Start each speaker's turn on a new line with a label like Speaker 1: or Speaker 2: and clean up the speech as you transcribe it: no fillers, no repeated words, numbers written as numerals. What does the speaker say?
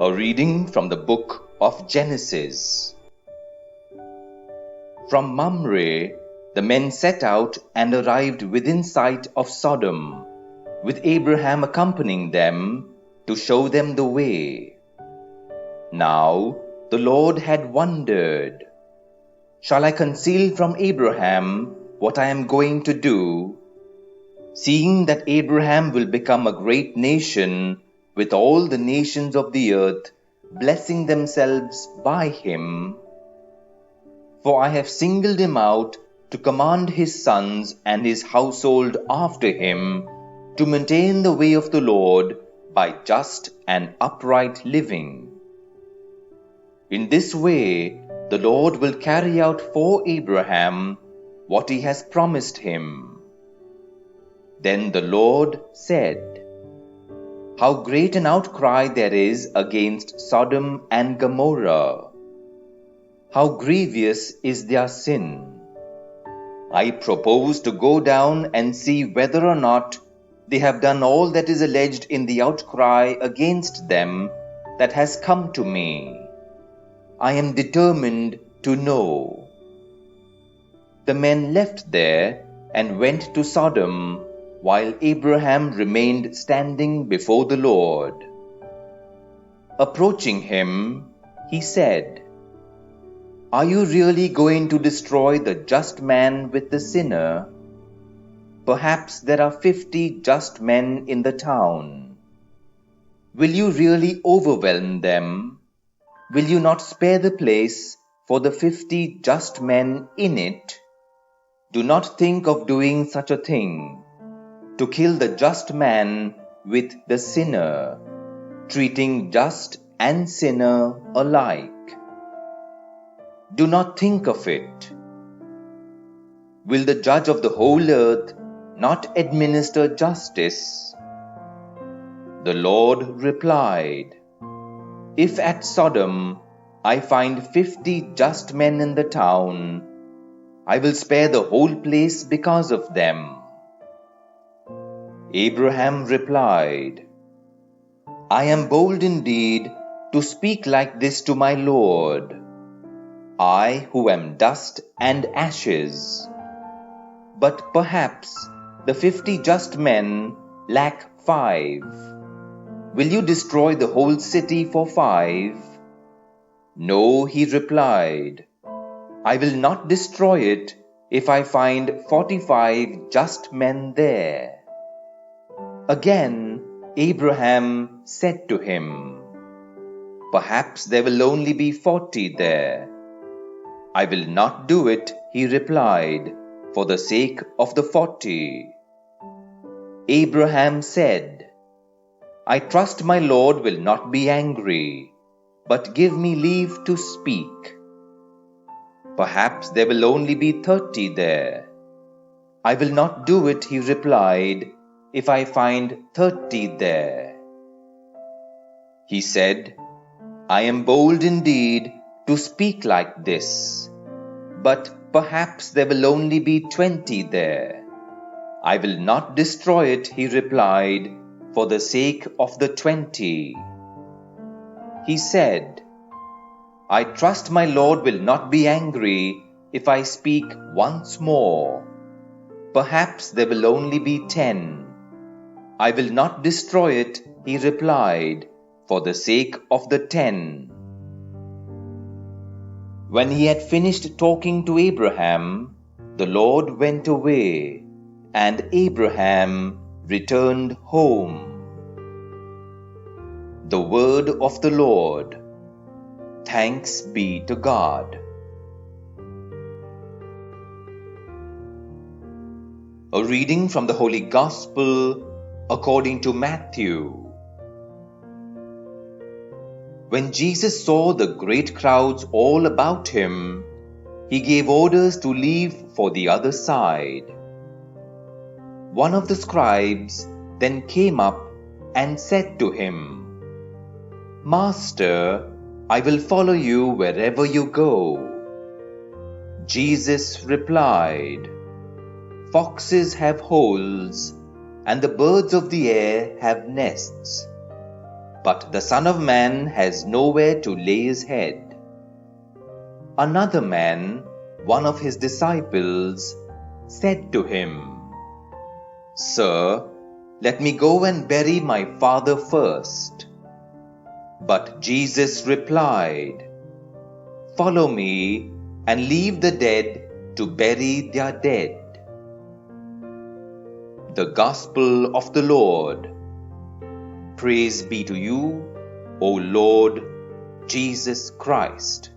Speaker 1: A reading from the book of Genesis. From Mamre, the men set out and arrived within sight of Sodom, with Abraham accompanying them to show them the way. Now the Lord had wondered, "Shall I conceal from Abraham what I am going to do? Seeing that Abraham will become a great nation, with all the nations of the earth blessing themselves by him. For I have singled him out to command his sons and his household after him to maintain the way of the Lord by just and upright living. In this way, the Lord will carry out for Abraham what he has promised him." Then the Lord said, "How great an outcry there is against Sodom and Gomorrah! How grievous is their sin! I propose to go down and see whether or not they have done all that is alleged in the outcry against them that has come to me. I am determined to know." The men left there and went to Sodom, while Abraham remained standing before the Lord. Approaching him, he said, "Are you really going to destroy the just man with the sinner? Perhaps there are 50 just men in the town. Will you really overwhelm them? Will you not spare the place for the 50 just men in it? Do not think of doing such a thing, to kill the just man with the sinner, treating just and sinner alike. Do not think of it. Will the judge of the whole earth not administer justice?" The Lord replied, "If at Sodom I find 50 just men in the town, I will spare the whole place because of them." Abraham replied, "I am bold indeed to speak like this to my Lord, I who am dust and ashes. But perhaps the 50 just men lack 5. Will you destroy the whole city for 5? "No," he replied, "I will not destroy it if I find 45 just men there." Again, Abraham said to him, "Perhaps there will only be 40 there." "I will not do it," he replied, "for the sake of the 40. Abraham said, "I trust my Lord will not be angry, but give me leave to speak. Perhaps there will only be 30 there." "I will not do it," he replied, "if I find 30 there." He said, "I am bold indeed to speak like this, but perhaps there will only be 20 there." "I will not destroy it," he replied, "for the sake of the 20. He said, "I trust my Lord will not be angry if I speak once more. Perhaps there will only be 10. "I will not destroy it," he replied, "for the sake of the 10. When he had finished talking to Abraham, the Lord went away, and Abraham returned home. The word of the Lord. Thanks be to God. A reading from the Holy Gospel according to Matthew. When Jesus saw the great crowds all about him, he gave orders to leave for the other side. One of the scribes then came up and said to him, "Master, I will follow you wherever you go." Jesus replied, "Foxes have holes, and the birds of the air have nests, but the Son of Man has nowhere to lay his head." Another man, one of his disciples, said to him, "Sir, let me go and bury my father first." But Jesus replied, "Follow me and leave the dead to bury their dead." The Gospel of the Lord. Praise be to you, O Lord Jesus Christ.